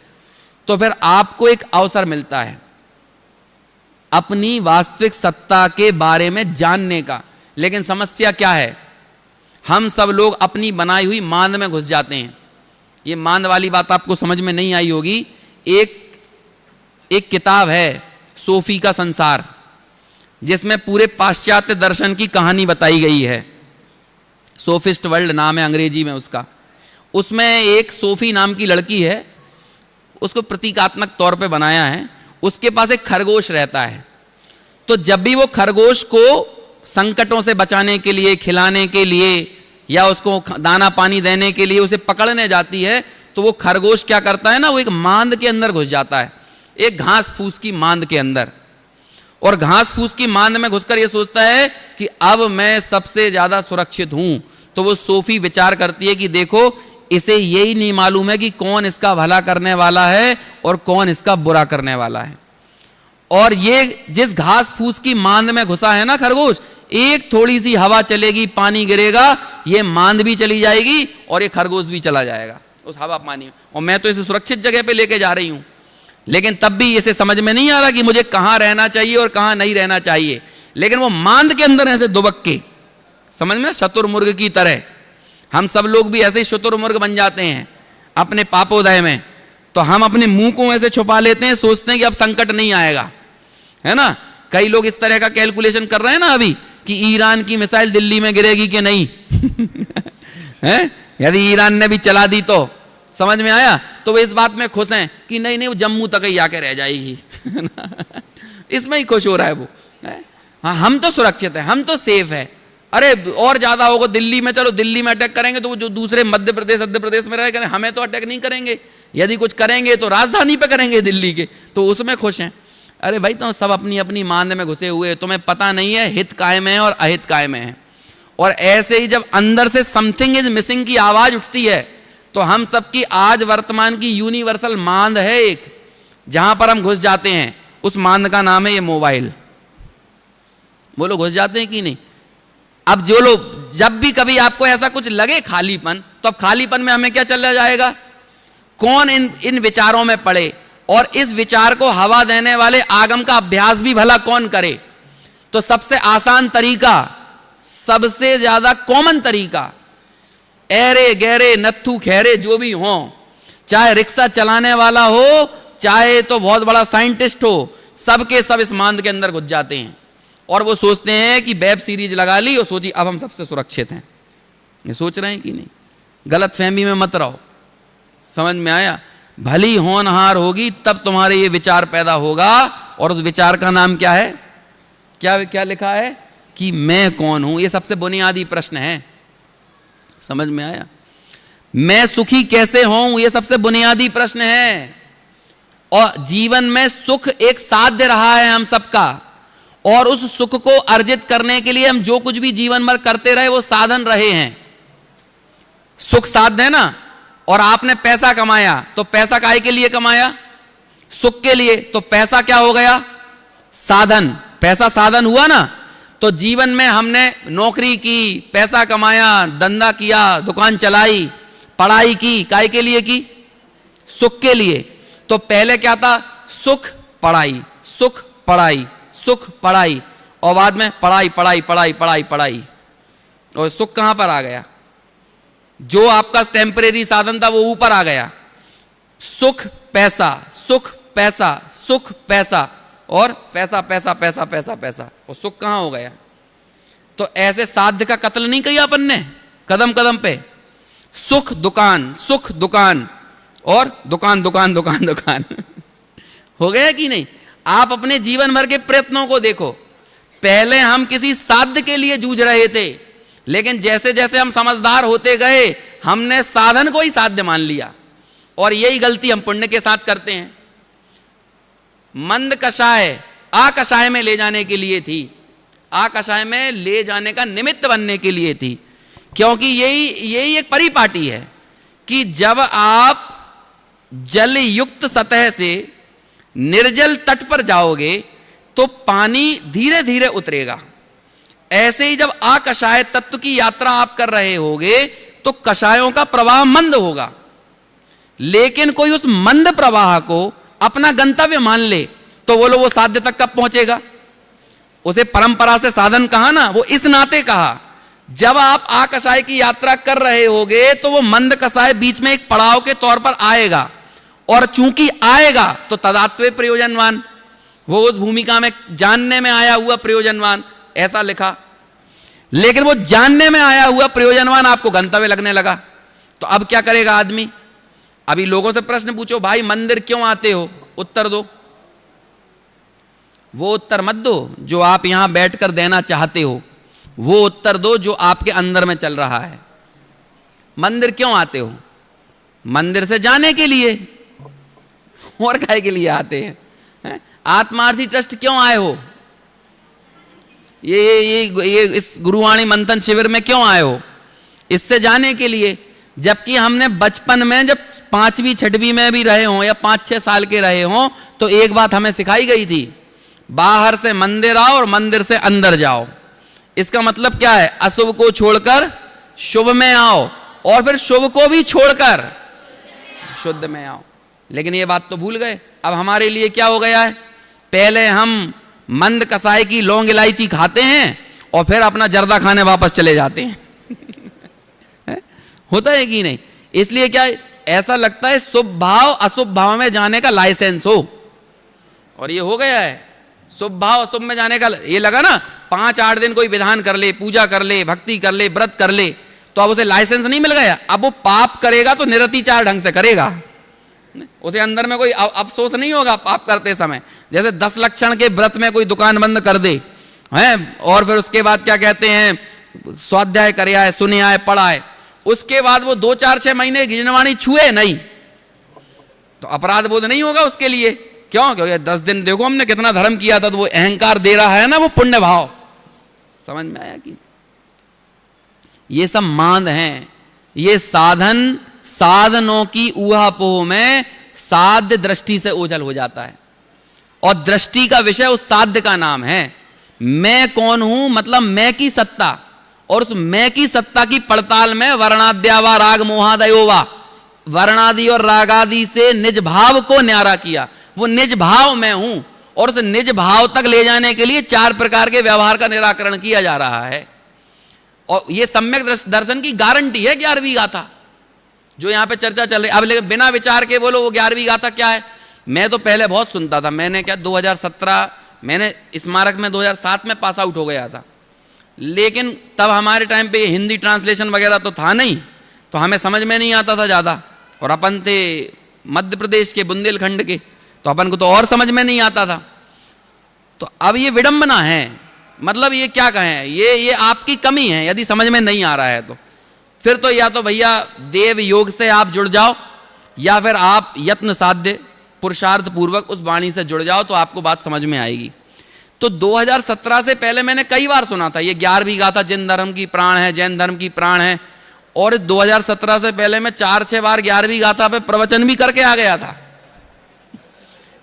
तो फिर आपको एक अवसर मिलता है अपनी वास्तविक सत्ता के बारे में जानने का। लेकिन समस्या क्या है? हम सब लोग अपनी बनाई हुई मांद में घुस जाते हैं। ये मांद वाली बात आपको समझ में नहीं आई होगी। एक किताब है सोफी का संसार, जिसमें पूरे पाश्चात्य दर्शन की कहानी बताई गई है। सोफिस्ट वर्ल्ड नाम है अंग्रेजी में उसका। उसमें एक सोफी नाम की लड़की है, उसको प्रतीकात्मक तौर पे बनाया है। उसके पास एक खरगोश रहता है, तो जब भी वो खरगोश को संकटों से बचाने के लिए, खिलाने के लिए या उसको दाना पानी देने के लिए उसे पकड़ने जाती है, तो वो खरगोश क्या करता है ना, वो एक मांद के अंदर घुस जाता है, एक घास फूस की मांद के अंदर। और घास फूस की मांद में घुसकर ये सोचता है कि अब मैं सबसे ज्यादा सुरक्षित हूं। तो वो सोफी विचार करती है कि देखो, इसे यही नहीं मालूम है कि कौन इसका भला करने वाला है और कौन इसका बुरा करने वाला है। और ये जिस घास फूस की मांद में घुसा है ना खरगोश, एक थोड़ी सी हवा चलेगी, पानी गिरेगा, ये मांद भी चली जाएगी और ये खरगोश भी चला जाएगा उस हवा पानी में। और मैं तो इसे सुरक्षित जगह पे लेके जा रही हूं, लेकिन तब भी इसे समझ में नहीं आ रहा कि मुझे कहां रहना चाहिए और कहां नहीं रहना चाहिए। लेकिन वो मांद के अंदर ऐसे दुबक के, समझ में, शुतुरमुर्ग की तरह हम सब लोग भी ऐसे ही शुतुरमुर्ग बन जाते हैं अपने पापोदय में। तो हम अपने मुंह को ऐसे छुपा लेते हैं, सोचते हैं कि अब संकट नहीं आएगा, है ना। कई लोग इस तरह का कैलकुलेशन कर रहे हैं ना अभी कि ईरान की मिसाइल दिल्ली में गिरेगी कि नहीं है? यदि ईरान ने भी चला दी तो समझ में आया, तो वो इस बात में खुश हैं कि नहीं नहीं वो जम्मू तक ही आके रह जाएगी इसमें ही खुश हो रहा है वो है? हाँ हम तो सुरक्षित है, हम तो सेफ है। अरे और ज्यादा होगा दिल्ली में, चलो दिल्ली में अटैक करेंगे तो वो जो दूसरे मध्य प्रदेश में रहे हमें तो अटैक नहीं करेंगे, यदि कुछ करेंगे तो राजधानी पे करेंगे दिल्ली के, तो उसमें खुश हैं। अरे भाई तुम सब अपनी अपनी मांद में घुसे हुए, तुम्हें पता नहीं है हित काय में है और अहित काय में है। और ऐसे ही जब अंदर से समथिंग इज मिसिंग की आवाज उठती है तो हम सबकी आज वर्तमान की यूनिवर्सल मांद है एक, जहां पर हम घुस जाते हैं, उस मांद का नाम है ये मोबाइल। वो लोग घुस जाते हैं कि नहीं? अब जो लोग जब भी कभी आपको ऐसा कुछ लगे खालीपन, तो अब खालीपन में हमें क्या चला जाएगा? कौन इन विचारों में पड़े और इस विचार को हवा देने वाले आगम का अभ्यास भी भला कौन करे? तो सबसे आसान तरीका, सबसे ज्यादा कॉमन तरीका, ऐरे गहरे नत्थु खैरे जो भी हो, चाहे रिक्शा चलाने वाला हो चाहे तो बहुत बड़ा साइंटिस्ट हो, सबके सब इस मांद के अंदर घुस जाते हैं और वो सोचते हैं कि वेब सीरीज लगा ली और सोची अब हम सबसे सुरक्षित हैं। ये सोच रहे हैं कि नहीं? गलत फहमी में मत रहो। समझ में आया? भली होनहार होगी तब तुम्हारे ये विचार पैदा होगा, और उस विचार का नाम क्या है? क्या क्या लिखा है कि मैं कौन हूं? ये सबसे बुनियादी प्रश्न है। समझ में आया? मैं सुखी कैसे हूं? ये सबसे बुनियादी प्रश्न है। और जीवन में सुख एक साध्य रहा है हम सबका, और उस सुख को अर्जित करने के लिए हम जो कुछ भी जीवन भर करते रहे वो साधन रहे हैं। सुख साध्य है ना, और आपने पैसा कमाया तो पैसा काहे के लिए कमाया? सुख के लिए। तो पैसा क्या हो गया? साधन। पैसा साधन हुआ ना। तो जीवन में हमने नौकरी की, पैसा कमाया, धंधा किया, दुकान चलाई, पढ़ाई की, काहे के लिए की? सुख के लिए। तो पहले क्या था? सुख पढ़ाई, सुख पढ़ाई, सुख पढ़ाई, और बाद में पढ़ाई पढ़ाई पढ़ाई पढ़ाई पढ़ाई, और सुख कहां पर आ गया? जो आपका टेम्परेरी साधन था वो ऊपर आ गया। सुख पैसा, सुख पैसा, सुख पैसा, और पैसा पैसा पैसा पैसा पैसा, और सुख कहां हो गया? तो ऐसे साध्य का कत्ल नहीं किया अपन ने कदम कदम पे? सुख दुकान, सुख दुकान, और दुकान दुकान दुकान दुकान हो गया कि नहीं? आप अपने जीवन भर के प्रयत्नों को देखो। पहले हम किसी साध्य के लिए जूझ रहे थे, लेकिन जैसे जैसे हम समझदार होते गए हमने साधन को ही साध्य मान लिया, और यही गलती हम पुण्य के साथ करते हैं। मंद कषाय आकषाय में ले जाने के लिए थी, आकषाय में ले जाने का निमित्त बनने के लिए थी, क्योंकि यही एक परिपाटी है कि जब आप जल युक्त सतह से निर्जल तट पर जाओगे तो पानी धीरे धीरे उतरेगा। ऐसे ही जब आकषाय तत्व की यात्रा आप कर रहे होगे तो कषायों का प्रवाह मंद होगा, लेकिन कोई उस मंद प्रवाह को अपना गंतव्य मान ले तो बोलो वो साध्य तक कब पहुंचेगा? उसे परंपरा से साधन कहा ना, वो इस नाते कहा जब आप आकषाय की यात्रा कर रहे होगे तो वो मंद कषाय बीच में एक पड़ाव के तौर पर आएगा, और चूंकि आएगा तो तदात्वे प्रयोजनवान, वो उस भूमिका में जानने में आया हुआ प्रयोजनवान, ऐसा लिखा। लेकिन वो जानने में आया हुआ प्रयोजनवान आपको गंतव्य लगने लगा, तो अब क्या करेगा आदमी? अभी लोगों से प्रश्न पूछो, भाई मंदिर क्यों आते हो? उत्तर दो। वो उत्तर मत दो जो आप यहां बैठकर देना चाहते हो, वो उत्तर दो जो आपके अंदर में चल रहा है। मंदिर क्यों आते हो? मंदिर से जाने के लिए, और काहे के लिए आते हैं? आत्मार्थी ट्रस्ट क्यों आए हो? ये इस गुरुवाणी मंथन शिविर में क्यों आए हो? इससे जाने के लिए। जबकि हमने बचपन में जब 5वीं 6वीं में भी रहे हों या 5-6 साल के रहे हों तो एक बात हमें सिखाई गई थी, बाहर से मंदिर आओ और मंदिर से अंदर जाओ। इसका मतलब क्या है? अशुभ को छोड़कर शुभ में आओ, और फिर शुभ को भी छोड़कर शुद्ध में आओ। लेकिन ये बात तो भूल गए। अब हमारे लिए क्या हो गया है? पहले हम मंद कसाई की लौंग इलायची खाते हैं और फिर अपना जर्दा खाने वापस चले जाते हैं होता है कि नहीं? इसलिए क्या ऐसा लगता है शुभ भाव अशुभ भाव में जाने का लाइसेंस हो, और ये हो गया है। शुभ भाव, शुभ में जाने का ये लगा ना, 5-8 दिन कोई विधान कर ले, पूजा कर ले, भक्ति कर ले, व्रत कर ले, तो अब उसे लाइसेंस नहीं मिल गया। अब वो पाप करेगा तो निरतिचार ढंग से करेगा, उसे अंदर में कोई अफसोस नहीं होगा पाप करते समय। जैसे 10 लक्षण के व्रत में कोई दुकान बंद कर दे हैं, और फिर उसके बाद क्या कहते हैं, स्वाध्याय करे आए, सुने आए, पढ़ाए, उसके बाद वो 2-4-6 महीने गिनवाणी छुए नहीं, तो अपराध बोध नहीं होगा उसके लिए। क्यों? क्योंकि 10 दिन देखो हमने कितना धर्म किया था, तो वो अहंकार दे रहा है ना, वो पुण्य भाव। समझ में आया कि ये सब मांद हैं, ये साधनों की ऊहापोह में साध्य दृष्टि से ओझल हो जाता है, और दृष्टि का विषय उस साध्य का नाम है। मैं कौन हूं, मतलब मैं की सत्ता, और उस मैं की सत्ता की पड़ताल में वर्णाद्यावा राग मोहादयोवा, वर्णादि और रागादि से निज भाव को न्यारा किया। वो निज भाव में हूं, और उस निज भाव तक ले जाने के लिए 4 प्रकार के व्यवहार का निराकरण किया जा रहा है। और ये सम्यक दर्शन की गारंटी है 11वीं गाथा जो यहां पे चर्चा चल रही। अब लेकिन बिना विचार के बोलो वो 11वीं गाथा क्या है। मैं तो पहले बहुत सुनता था, मैंने क्या 2017 मैंने स्मारक में 2007 में पास आउट हो गया था, लेकिन तब हमारे टाइम पे हिंदी ट्रांसलेशन वगैरह तो था नहीं, तो हमें समझ में नहीं आता था ज़्यादा, और अपन थे मध्य प्रदेश के बुंदेलखंड के, तो अपन को तो और समझ में नहीं आता था। तो अब ये विडंबना है, मतलब ये क्या कहें, ये आपकी कमी है यदि समझ में नहीं आ रहा है तो। फिर तो या तो भैया देव योग से आप जुड़ जाओ, या फिर आप यत्न साध्य पुरुषार्थ पूर्वक उस वाणी से जुड़ जाओ, तो आपको बात समझ में आएगी। तो 2017 से पहले मैंने कई बार सुना था ये 11वीं गाथा जिन धर्म की प्राण है, जैन धर्म की प्राण है, और 2017 से पहले मैं 4-6 बार 11वीं गाथा पे प्रवचन भी करके आ गया था।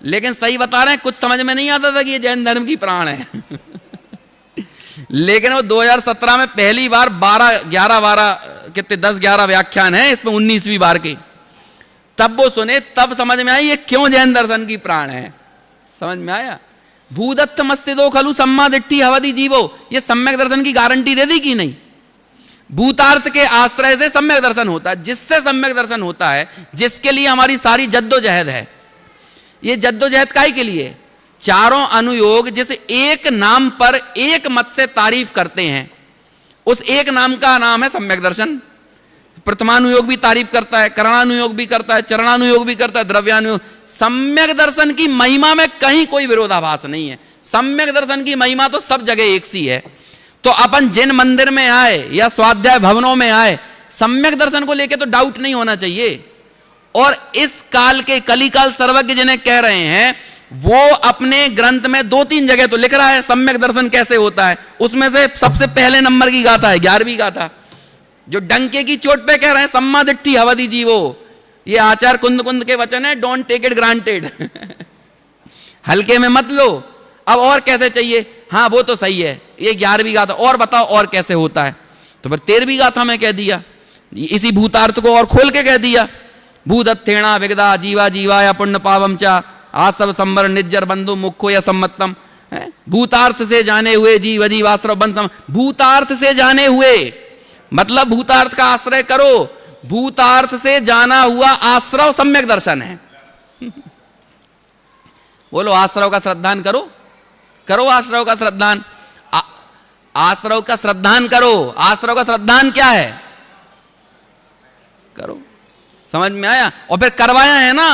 लेकिन सही बता रहे हैं, कुछ समझ में नहीं आता था कि ये जैन धर्म की प्राण है। लेकिन वो 2017 में पहली बार 11 कितने 10-11 व्याख्यान है इसमें 19वीं बार के, तब वो सुने, तब समझ में आई ये क्यों जैन दर्शन की प्राण है। समझ में आया। भूदत्त मस्तिदो खलु सम्मा दिट्ठी हवदि जीवो, ये सम्यक दर्शन की गारंटी दे दी कि नहीं। भूतार्थ के आश्रय से सम्यक दर्शन होता है, जिससे सम्यक दर्शन होता है, जिसके लिए हमारी सारी जद्दोजहद है। ये जद्दोजहद काहे के लिए, चारों अनुयोग जिस एक नाम पर एक मत से तारीफ करते हैं, उस एक नाम का नाम है सम्यक दर्शन। प्रथमानुयोग भी तारीफ करता है, करणानुयोग भी करता है, चरणानुयोग भी करता है, द्रव्यानुयोग। सम्यक दर्शन की महिमा में कहीं कोई विरोधाभास नहीं है। सम्यक दर्शन की महिमा तो सब जगह एक सी है। तो अपन जिन मंदिर में आए या स्वाध्याय भवनों में आए, सम्यक दर्शन को लेकर तो डाउट नहीं होना चाहिए। और इस काल के कलिकाल सर्वज्ञ जिन्हें कह रहे हैं, वो अपने ग्रंथ में 2-3 जगह तो लिख रहा है सम्यक दर्शन कैसे होता है। उसमें से सबसे पहले नंबर की गाथा है 11वीं गाथा, जो डंके की चोट पे कह रहे हैं सम्मा दिट्ठी हवदि जीवो। ये आचार्य कुंद कुंद के वचन है, डोंट टेक इट ग्रांटेड। हल्के में मत लो। अब और कैसे चाहिए, हाँ वो तो सही है, ये 11वीं गाथा, और बताओ और कैसे होता है। तो फिर 13वीं गाथा में कह दिया, इसी भूतार्थ को और खोल के कह दिया, भूदत्थेणा विगदा जीवा जीवा या पुण्य पावम चा आसव संवर निज्जर बंधु मुखो या सम्मतम। भूतार्थ से जाने हुए जीव जीव आश्रव बंध। भूतार्थ से जाने हुए मतलब भूतार्थ का आश्रय करो, भूतार्थ से जाना हुआ आश्रव सम्यक दर्शन है। बोलो आश्रव का श्रद्धान करो, करो आश्रव का श्रद्धान, आश्रव का श्रद्धान करो। आश्रव का श्रद्धान क्या है, करो। समझ में आया। और फिर करवाया है ना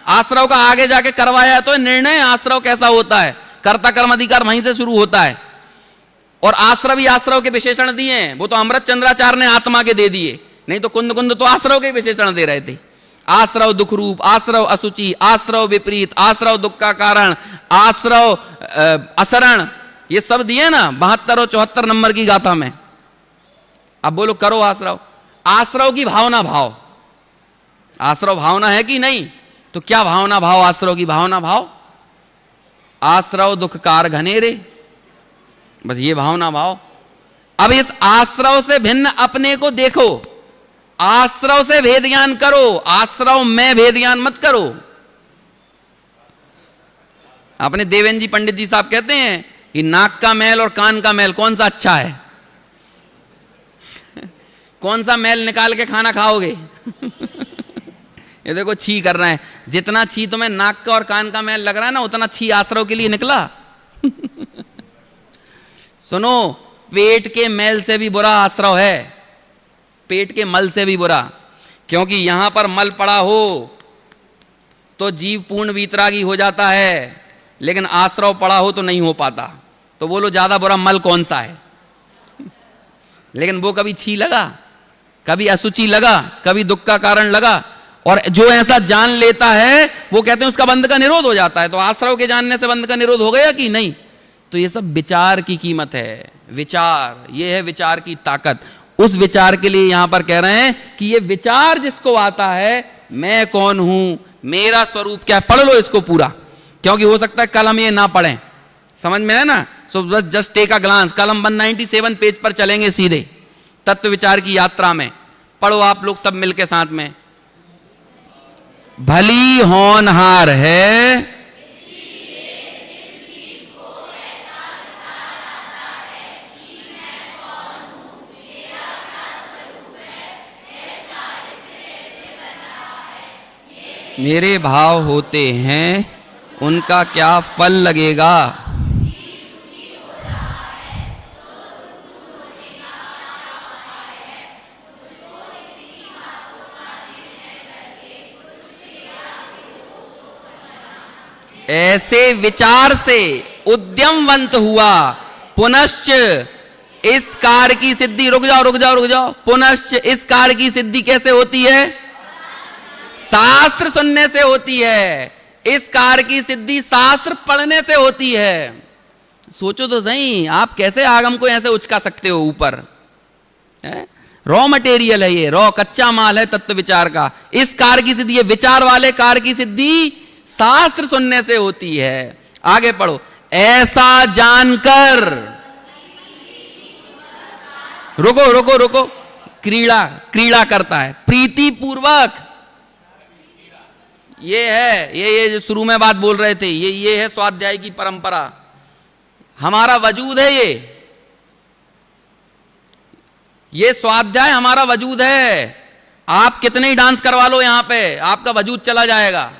आश्रव का, आगे जाके करवाया है तो निर्णय आश्रव कैसा होता है, कर्ता कर्म अधिकार वहीं से शुरू होता है। और आश्रव ही आश्रव के विशेषण दिए हैं, वो तो अमृत चंद्राचार्य ने आत्मा के दे दिए, नहीं तो कुंद कुंद तो आश्रव के विशेषण दे रहे थे। आश्रव दुख रूप, आश्रव असुचि, आश्रव विपरीत, आश्रव दुख का कारण, आश्रव असरण, ये सब दिए ना 72 और 74 नंबर की गाथा में। अब बोलो करो आश्रव। आश्रव की भावना भाव, आश्रव भावना है कि नहीं, तो क्या भावना भाव, आश्रव की भावना भाव, आश्रव दुख कार घनेरे, बस ये भावना भाव। अब इस आश्रव से भिन्न अपने को देखो, आश्रव से भेद ज्ञान करो, आश्रव में भेद ज्ञान मत करो। अपने देवेंद्र जी पंडित जी साहब कहते हैं कि नाक का मैल और कान का मैल कौन सा अच्छा है, कौन सा मैल निकाल के खाना खाओगे। ये देखो छी कर रहे हैं, जितना छी तुम्हें नाक का और कान का मैल लग रहा है ना, उतना छी आश्रव के लिए निकला। सुनो, पेट के मैल से भी बुरा आश्रव है, पेट के मल से भी बुरा, क्योंकि यहां पर मल पड़ा हो तो जीव पूर्ण वीतरागी हो जाता है, लेकिन आश्रव पड़ा हो तो नहीं हो पाता। तो बोलो ज्यादा बुरा मल कौन सा है? लेकिन वो कभी छी लगा, कभी असुचि लगा, कभी दुख का कारण लगा, और जो ऐसा जान लेता है वो कहते हैं उसका बंध का निरोध हो जाता है। तो आश्रव के जानने से बंध का निरोध हो गया कि नहीं? तो ये सब विचार की कीमत है, विचार, ये है विचार की ताकत। उस विचार के लिए यहां पर कह रहे हैं कि ये विचार जिसको आता है, मैं कौन हूं, मेरा स्वरूप क्या है, पढ़ लो इसको पूरा, क्योंकि हो सकता है कल हम ये ना पढ़ें। समझ में है ना? So just take a glance, कल हम 197 पेज पर चलेंगे सीधे तत्व विचार की यात्रा में। पढ़ो आप लोग सब मिलके साथ में। भली होनहार है मेरे भाव होते हैं, उनका क्या फल लगेगा। ऐसे विचार से उद्यमवंत हुआ, पुनश्च इस कार्य की सिद्धि, रुक जाओ, पुनश्च इस कार्य की सिद्धि कैसे होती है? शास्त्र सुनने से होती है। इस कार्य की सिद्धि शास्त्र पढ़ने से होती है। सोचो तो सही, आप कैसे आगम को ऐसे उचका सकते हो ऊपर? रॉ मटेरियल है ये, रॉ कच्चा माल है तत्व विचार का। इस कार्य की सिद्धि, ये विचार वाले कार्य की सिद्धि शास्त्र सुनने से होती है। आगे पढ़ो। ऐसा जानकर, रुको, क्रीड़ा करता है प्रीति पूर्वक। ये है, ये जो शुरू में बात बोल रहे थे, ये है स्वाध्याय की परंपरा। हमारा वजूद है ये स्वाध्याय हमारा वजूद है। आप कितने ही डांस करवा लो यहां पे, आपका वजूद चला जाएगा।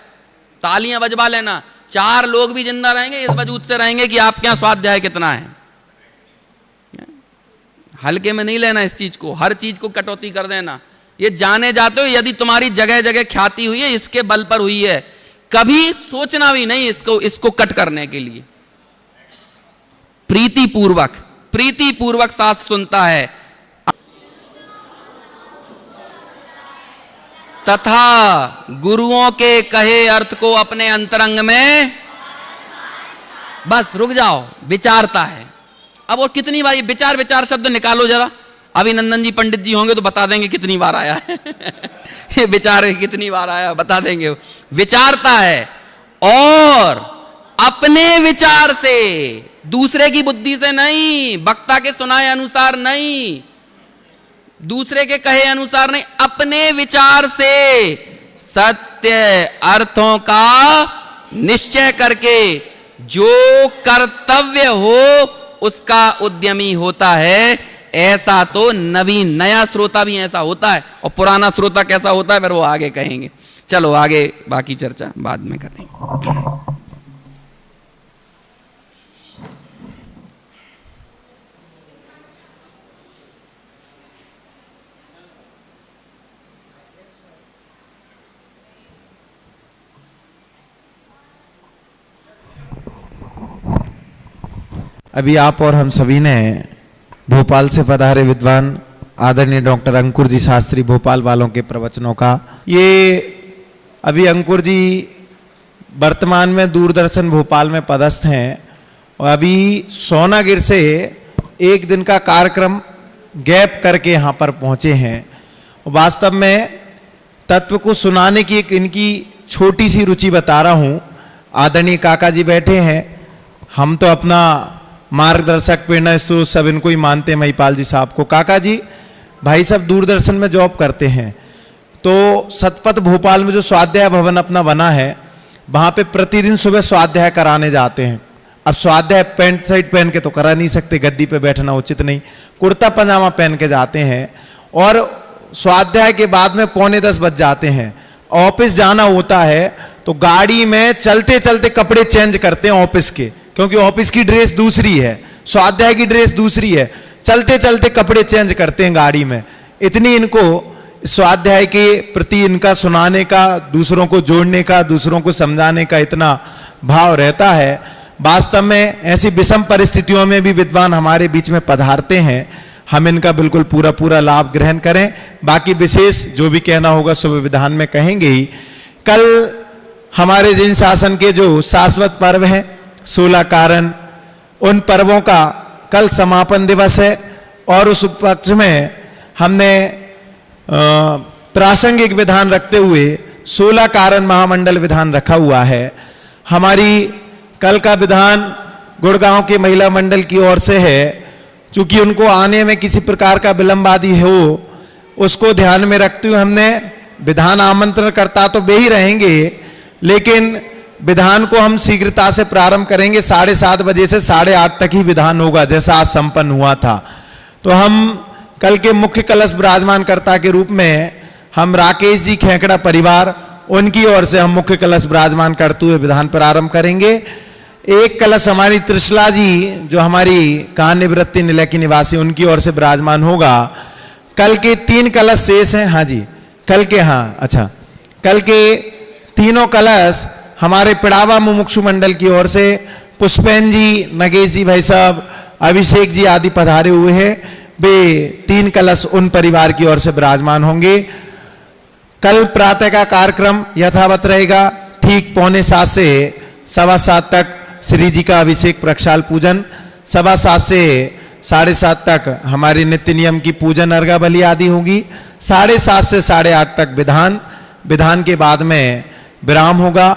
तालियां बजवा लेना, 4 लोग भी जिंदा रहेंगे, इस वजूद से रहेंगे कि आपके यहां स्वाध्याय कितना है। हल्के में नहीं लेना इस चीज को, हर चीज को कटौती कर देना। ये जाने जाते हो यदि तुम्हारी जगह जगह ख्याति हुई है, इसके बल पर हुई है, कभी सोचना भी नहीं इसको कट करने के लिए। प्रीति पूर्वक शास्त्र सुनता है, तथा गुरुओं के कहे अर्थ को अपने अंतरंग में, बस रुक जाओ, विचारता है। अब और कितनी बार ये विचार शब्द निकालो जरा, अभिनंदन जी पंडित जी होंगे तो बता देंगे कितनी बार आया है। ये विचार कितनी बार आया बता देंगे। विचारता है और अपने विचार से, दूसरे की बुद्धि से नहीं, वक्ता के सुनाए अनुसार नहीं, दूसरे के कहे अनुसार नहीं, अपने विचार से सत्य अर्थों का निश्चय करके जो कर्तव्य हो उसका उद्यमी होता है। ऐसा तो नवीन नया श्रोता भी ऐसा होता है, और पुराना श्रोता कैसा होता है फिर वो आगे कहेंगे। चलो आगे बाकी चर्चा बाद में करेंगे। अभी आप और हम सभी ने भोपाल से पधारे विद्वान आदरणीय डॉक्टर अंकुर जी शास्त्री भोपाल वालों के प्रवचनों का, ये अभी अंकुर जी वर्तमान में दूरदर्शन भोपाल में पदस्थ हैं और अभी सोनागिर से एक दिन का कार्यक्रम गैप करके यहाँ पर पहुँचे हैं। वास्तव में तत्व को सुनाने की एक इनकी छोटी सी रुचि बता रहा हूँ। आदरणीय काका जी बैठे हैं, हम तो अपना मार्गदर्शक प्रेरणा स्रोत सब इनको ही मानते हैं, महिपाल जी साहब को। काका जी भाई साहब दूरदर्शन में जॉब करते हैं, तो सतपथ भोपाल में जो स्वाध्याय भवन अपना बना है वहाँ पे प्रतिदिन सुबह स्वाध्याय कराने जाते हैं। अब स्वाध्याय पैंट शर्ट पहन के तो करा नहीं सकते, गद्दी पे बैठना उचित नहीं, कुर्ता पजामा पहन के जाते हैं और स्वाध्याय के बाद में 9:45 बज जाते हैं। ऑफिस जाना होता है तो गाड़ी में चलते चलते कपड़े चेंज करते हैं ऑफिस के, क्योंकि ऑफिस की ड्रेस दूसरी है, स्वाध्याय की ड्रेस दूसरी है, चलते चलते कपड़े चेंज करते हैं गाड़ी में। इतनी इनको स्वाध्याय के प्रति इनका सुनाने का, दूसरों को जोड़ने का, दूसरों को समझाने का इतना भाव रहता है। वास्तव में ऐसी विषम परिस्थितियों में भी विद्वान हमारे बीच में पधारते हैं। हम इनका बिल्कुल पूरा पूरा लाभ ग्रहण करें। बाकी विशेष जो भी कहना होगा सुबह विधान में कहेंगे ही। कल हमारे जिन शासन के जो शाश्वत पर्व हैं 16 कारण, उन पर्वों का कल समापन दिवस है और उस उपलक्ष्य में हमने प्रासंगिक विधान रखते हुए 16 कारण महामंडल विधान रखा हुआ है। हमारी कल का विधान गुड़गांव के महिला मंडल की ओर से है। चूंकि उनको आने में किसी प्रकार का विलंब आदि हो, उसको ध्यान में रखते हुए हमने विधान आमंत्रण करता तो वे ही रहेंगे, लेकिन विधान को हम शीघ्रता से प्रारंभ करेंगे। 7:30 बजे से 8:30 तक ही विधान होगा, जैसा आज संपन्न हुआ था। तो हम कल के मुख्य कलश विराजमानकर्ता के रूप में हम राकेश जी खेकड़ा परिवार, उनकी ओर से हम मुख्य कलश विराजमान करते हुए विधान प्रारंभ करेंगे। एक कलश हमारी त्रिशला जी, जो हमारी कान निवृत्ति निलय की निवासी, उनकी ओर से विराजमान होगा। कल के 3 कलश शेष हैं। हाँ जी, कल के, हाँ अच्छा, कल के तीनों कलश हमारे पिड़ावा मुमुक्षु मंडल की ओर से पुष्पेन जी, नगेश जी भाई साहब, अभिषेक जी आदि पधारे हुए हैं। वे 3 कलश उन परिवार की ओर से विराजमान होंगे। कल प्रातः का कार्यक्रम यथावत रहेगा। ठीक 6:45 से 7:15 तक श्री जी का अभिषेक प्रक्षाल पूजन, 7:15 से 7:30 तक हमारी नित्य नियम की पूजन अर्घा बलि आदि होगी। 7:30 से 8:30 तक विधान के बाद में विराम होगा।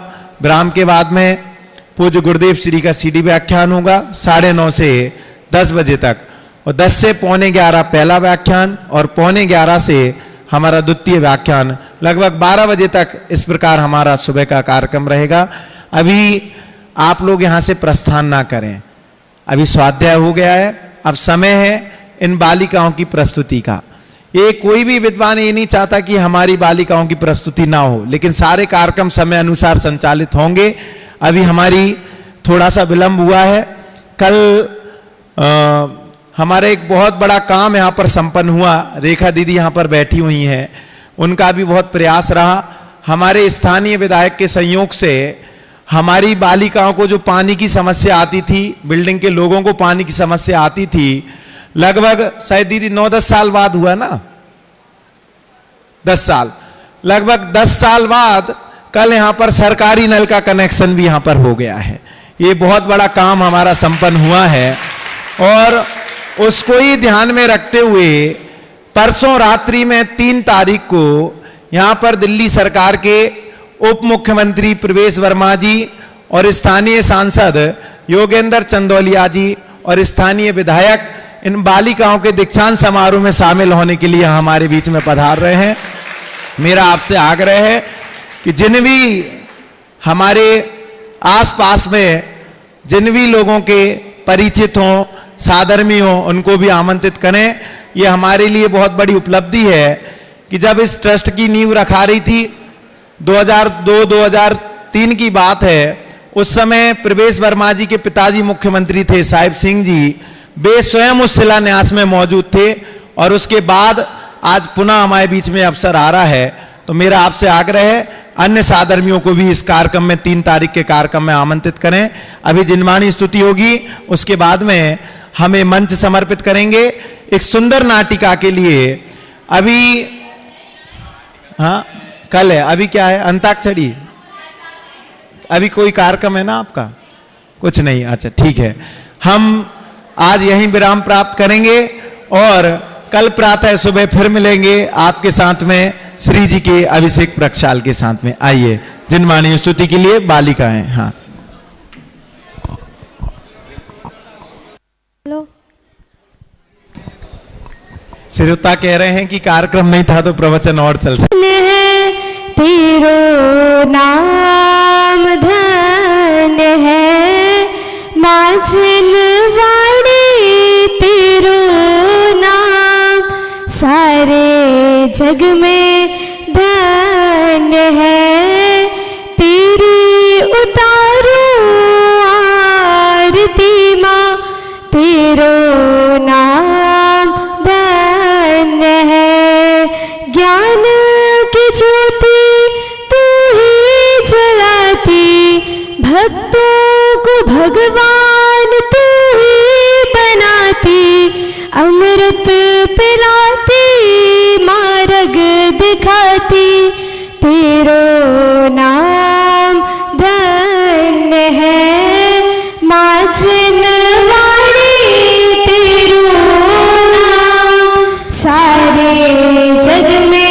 विराम के बाद में पूज्य गुरुदेव श्री का सीडी व्याख्यान होगा 9:30 से 10 बजे तक, और 10 से 11:15 पहला व्याख्यान और 11:15 से हमारा द्वितीय व्याख्यान। लगभग 12 बजे तक इस प्रकार हमारा सुबह का कार्यक्रम रहेगा। अभी आप लोग यहाँ से प्रस्थान ना करें, अभी स्वाध्याय हो गया है, अब समय है इन बालिकाओं की प्रस्तुति का। ये कोई भी विद्वान ये नहीं चाहता कि हमारी बालिकाओं की प्रस्तुति ना हो, लेकिन सारे कार्यक्रम समय अनुसार संचालित होंगे। अभी हमारी थोड़ा सा विलंब हुआ है। कल हमारे एक बहुत बड़ा काम यहाँ पर संपन्न हुआ। रेखा दीदी यहाँ पर बैठी हुई हैं, उनका भी बहुत प्रयास रहा। हमारे स्थानीय विधायक के संयोग से हमारी बालिकाओं को जो पानी की समस्या आती थी, बिल्डिंग के लोगों को पानी की समस्या आती थी, लगभग शायद दीदी 9-10 साल बाद हुआ ना, 10 साल, लगभग 10 साल बाद कल यहाँ पर सरकारी नल का कनेक्शन भी यहाँ पर हो गया है। ये बहुत बड़ा काम हमारा संपन्न हुआ है और उसको ही ध्यान में रखते हुए परसों रात्रि में 3 तारीख को यहाँ पर दिल्ली सरकार के उप मुख्यमंत्री प्रवेश वर्मा जी और स्थानीय सांसद योगेंद्र चंदौलिया जी और स्थानीय विधायक इन बालिकाओं के दीक्षांत समारोह में शामिल होने के लिए हमारे बीच में पधार रहे हैं। मेरा आपसे आग्रह है कि जिन भी हमारे आसपास में जिन भी लोगों के परिचित हों, साधर्मी हों, उनको भी आमंत्रित करें। ये हमारे लिए बहुत बड़ी उपलब्धि है कि जब इस ट्रस्ट की नींव रखा रही थी, 2002-2003 की बात है, उस समय प्रवेश वर्मा जी के पिताजी मुख्यमंत्री थे साहिब सिंह जी, वे स्वयं उस शिलान्यास में मौजूद थे और उसके बाद आज पुनः हमारे बीच में अवसर आ रहा है। तो मेरा आपसे आग्रह है अन्य साधर्मियों को भी इस कार्यक्रम में 3 तारीख के कार्यक्रम में आमंत्रित करें। अभी जिनवाणी स्तुति होगी, उसके बाद में हमें मंच समर्पित करेंगे एक सुंदर नाटिका के लिए। अभी हाँ कल है, अभी क्या है, अंताक्षरी, अभी कोई कार्यक्रम है ना आपका? कुछ नहीं, अच्छा ठीक है। हम आज यहीं विराम प्राप्त करेंगे और कल प्रातः सुबह फिर मिलेंगे आपके साथ में श्री जी के अभिषेक प्रक्षाल के साथ में। आइए जिनवाणी स्तुति के लिए बालिकाएं। हाँ हेलो, श्रीयुता कह रहे हैं कि कार्यक्रम नहीं था तो प्रवचन और चल सकता। तेरो नाम धन्य है माझन वाणी, तेरो नाम सारे जग में धन्य है। तेरी उतारो आरती माँ, तेरी की ज्योति तू ही जलाती, भक्तों को भगवान तू ही बनाती, अमृत पिलाती मार्ग दिखाती, तेरो नाम धन्य है माँ जिनवाणी, तेरो नाम सारे जग में